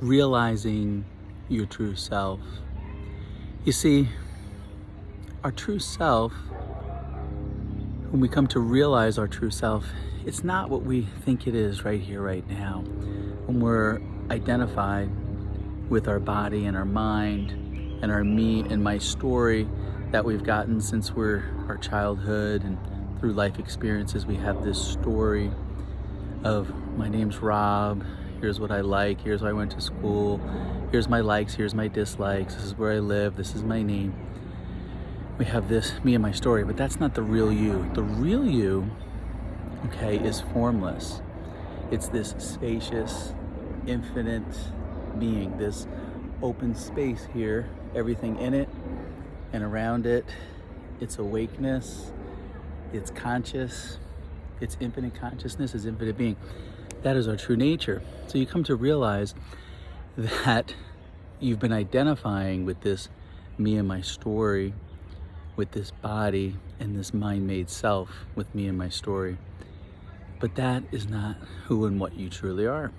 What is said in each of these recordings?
realizing your true self. You see, our true self, when we come to realize our true self, it's not what we think it is right here, right now. When we're identified with our body and our mind and our me and my story that we've gotten since our childhood and through life experiences, we have this story of my name's Rob, here's what I like, here's where I went to school, here's my likes, here's my dislikes, this is where I live, this is my name. We have this me and my story, but that's not the real you. The real you, okay, is formless. It's this spacious, infinite being, this open space here, everything in it and around it. It's awakeness, it's conscious, it's infinite consciousness, it's infinite being. That is our true nature. So you come to realize that you've been identifying with this me and my story, with this body and this mind-made self, with me and my story. But that is not who and what you truly are.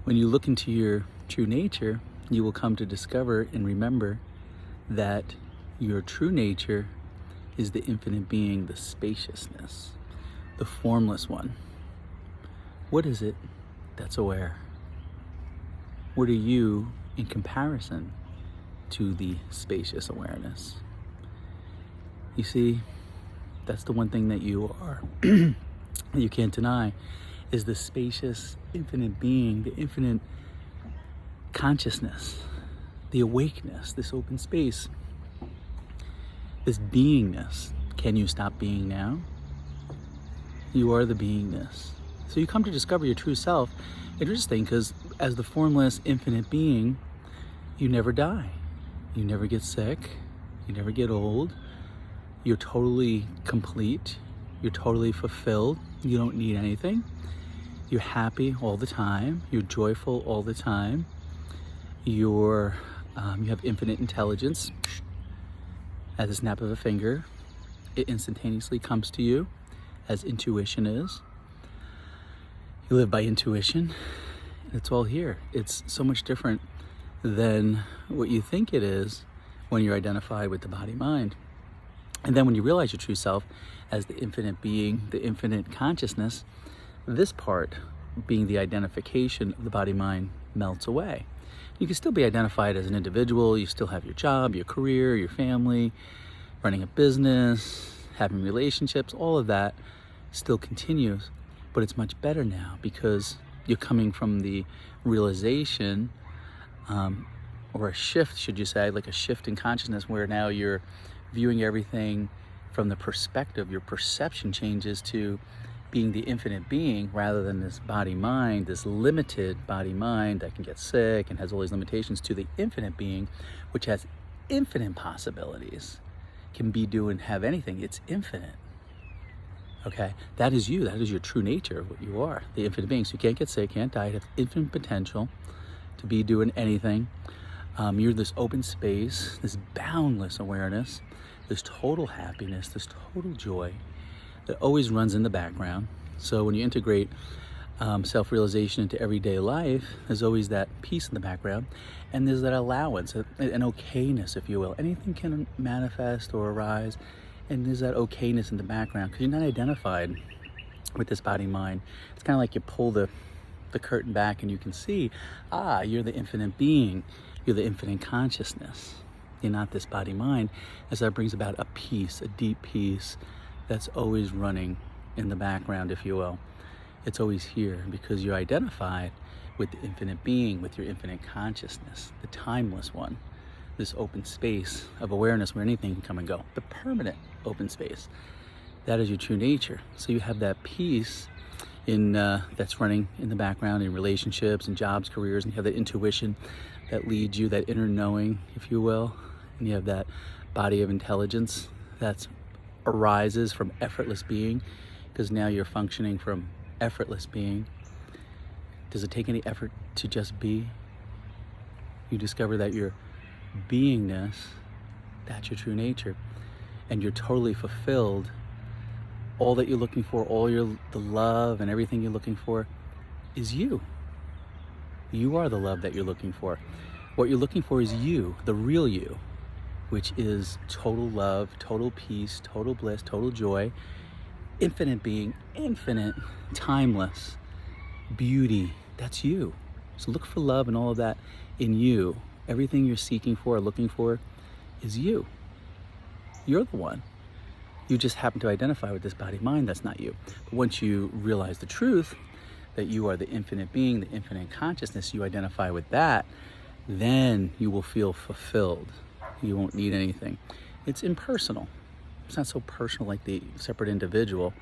When you look into your true nature, you will come to discover and remember that your true nature is the infinite being, the spaciousness, the formless one. What is it that's aware? What are you in comparison to the spacious awareness? You see, that's the one thing that you are, that you can't deny, is the spacious, infinite being, the infinite consciousness, the awakeness, this open space, this beingness. Can you stop being now? You are the beingness. So you come to discover your true self. Interesting, because as the formless, infinite being, you never die. You never get sick. You never get old. You're totally complete. You're totally fulfilled. You don't need anything. You're happy all the time. You're joyful all the time. You have infinite intelligence. At the snap of a finger, it instantaneously comes to you, as intuition is. You live by intuition. It's all here. It's so much different than what you think it is when you're identified with the body-mind. And then when you realize your true self as the infinite being, the infinite consciousness, this part, being the identification of the body-mind, melts away. You can still be identified as an individual. You still have your job, your career, your family, running a business, having relationships, all of that still continues. But it's much better now because you're coming from the realization, or a shift, should you say, like a shift in consciousness, where now you're viewing everything from the perspective, your perception changes to being the infinite being rather than this body-mind, this limited body-mind that can get sick and has all these limitations, to the infinite being, which has infinite possibilities, can be, do, and have anything. It's infinite. Okay, that is you. That is your true nature, what you are, the infinite being. So you can't get sick, can't die. You have infinite potential to be doing anything. You're this open space, this boundless awareness, this total happiness, this total joy that always runs in the background. So when you integrate self-realization into everyday life, there's always that peace in the background, and there's that allowance, an okayness, if you will. Anything can manifest or arise, and there's that okayness in the background because you're not identified with this body-mind. It's kind of like you pull the curtain back and you can see, you're the infinite being, you're the infinite consciousness. You're not this body-mind, as that brings about a peace, a deep peace that's always running in the background, if you will. It's always here because you're identified with the infinite being, with your infinite consciousness, the timeless one, this open space of awareness where anything can come and go, the permanent open space. That is your true nature. So you have that peace in that's running in the background in relationships and jobs, careers, and you have that intuition that leads you, that inner knowing, if you will, and you have that body of intelligence that arises from effortless being, because now you're functioning from effortless being. Does it take any effort to just be? You discover that your beingness, that's your true nature, and you're totally fulfilled. All that you're looking for, the love and everything you're looking for is you. You are the love that you're looking for. What you're looking for is you, the real you, which is total love, total peace, total bliss, total joy, infinite being, infinite, timeless, beauty. That's you. So look for love and all of that in you. Everything you're seeking for, looking for, is you. You're the one. You just happen to identify with this body mind. That's not you. But once you realize the truth, that you are the infinite being, the infinite consciousness, you identify with that, then you will feel fulfilled. You won't need anything. It's impersonal. It's not so personal like the separate individual.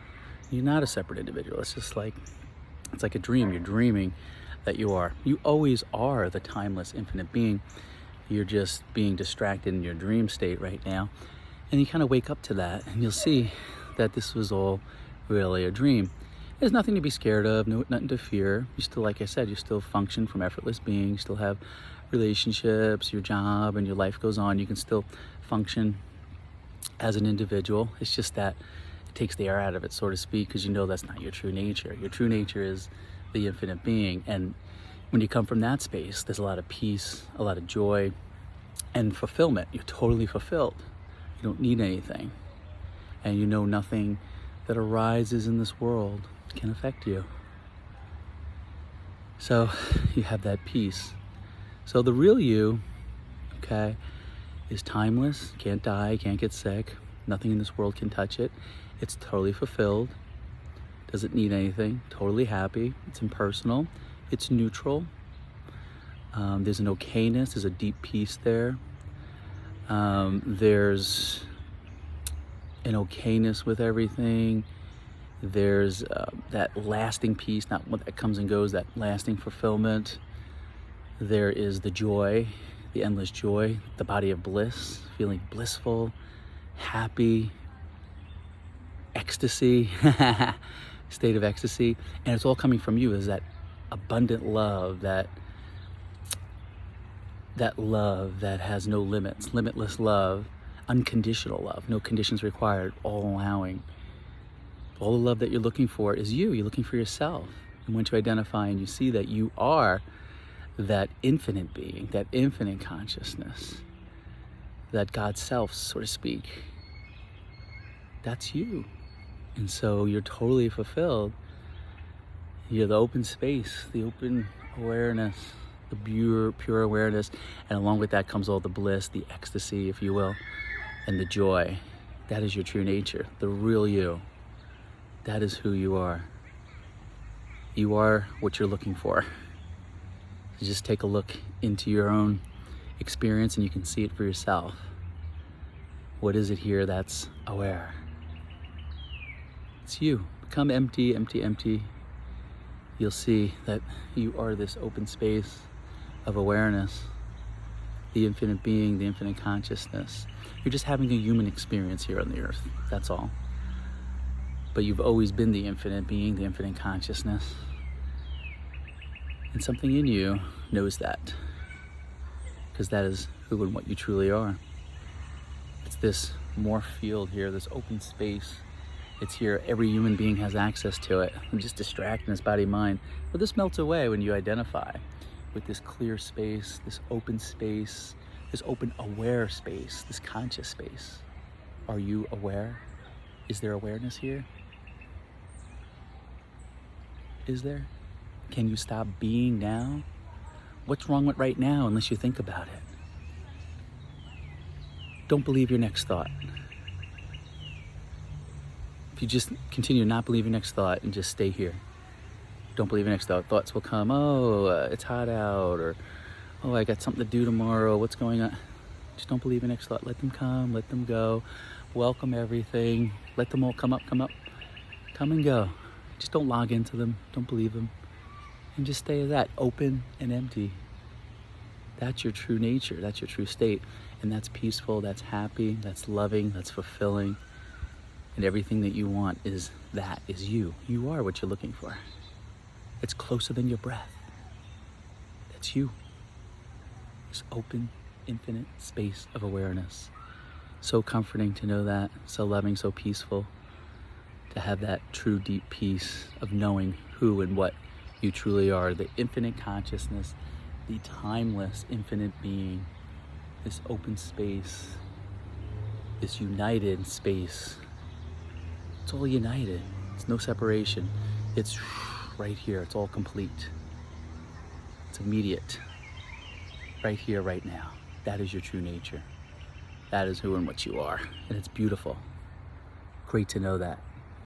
You're not a separate individual. It's just like, it's like a dream. You're dreaming that you are. You always are the timeless, infinite being. You're just being distracted in your dream state right now. And you kind of wake up to that, and you'll see that this was all really a dream. There's nothing to be scared of, nothing to fear. You still, like I said, you still function from effortless being. You still have relationships, your job, and your life goes on. You can still function as an individual. It's just that it takes the air out of it, so to speak, because you know that's not your true nature. Your true nature is the infinite being. And when you come from that space, there's a lot of peace, a lot of joy, and fulfillment. You're totally fulfilled. You don't need anything. And you know nothing that arises in this world can affect you. So you have that peace. So the real you, okay, is timeless, can't die, can't get sick. Nothing in this world can touch it. It's totally fulfilled. Doesn't need anything. Totally happy. It's impersonal. It's neutral. There's an okayness. There's a deep peace there. There's an okayness with everything. There's that lasting peace, not what that comes and goes, that lasting fulfillment. There is the joy, the endless joy, the body of bliss, feeling blissful, happy, ecstasy, state of ecstasy. And it's all coming from you, is that abundant love, that love that has no limits, limitless love, unconditional love, no conditions required, all allowing. All the love that you're looking for is you. You're looking for yourself. And once you identify and you see that you are that infinite being, that infinite consciousness, that God self, so to speak, that's you. And so you're totally fulfilled. You're the open space, the open awareness, the pure awareness, and along with that comes all the bliss, the ecstasy, if you will, and the joy. That is your true nature, the real you. That is who you are. You are what you're looking for. So just take a look into your own experience and you can see it for yourself. What is it here that's aware? It's you. Become empty, empty, empty. You'll see that you are this open space of awareness, the infinite being, the infinite consciousness. You're just having a human experience here on the earth, that's all. But you've always been the infinite being, the infinite consciousness. And something in you knows that, because that is who and what you truly are. It's this morph field here, this open space. It's here, every human being has access to it. I'm just distracting this body mind. But this melts away when you identify with this clear space, this open aware space, this conscious space. Are you aware? Is there awareness here? Is there? Can you stop being now? What's wrong with right now unless you think about it? Don't believe your next thought. If you just continue to not believe your next thought and just stay here. Don't believe your next thought. Thoughts will come, it's hot out, or I got something to do tomorrow, what's going on? Just don't believe your next thought. Let them come, let them go. Welcome everything. Let them all come up, come and go. Just don't log into them, don't believe them. And just stay as that, open and empty. That's your true nature, that's your true state. And that's peaceful, that's happy, that's loving, that's fulfilling. And everything that you want is you. You are what you're looking for. It's closer than your breath. That's you. This open, infinite space of awareness. So comforting to know that, so loving, so peaceful. To have that true deep peace of knowing who and what You truly are the infinite consciousness, the timeless infinite being, this open space, this united space. It's all united. It's no separation. It's right here. It's all complete. It's immediate. Right here, right now. That is your true nature. That is who and what you are. And it's beautiful. Great to know that.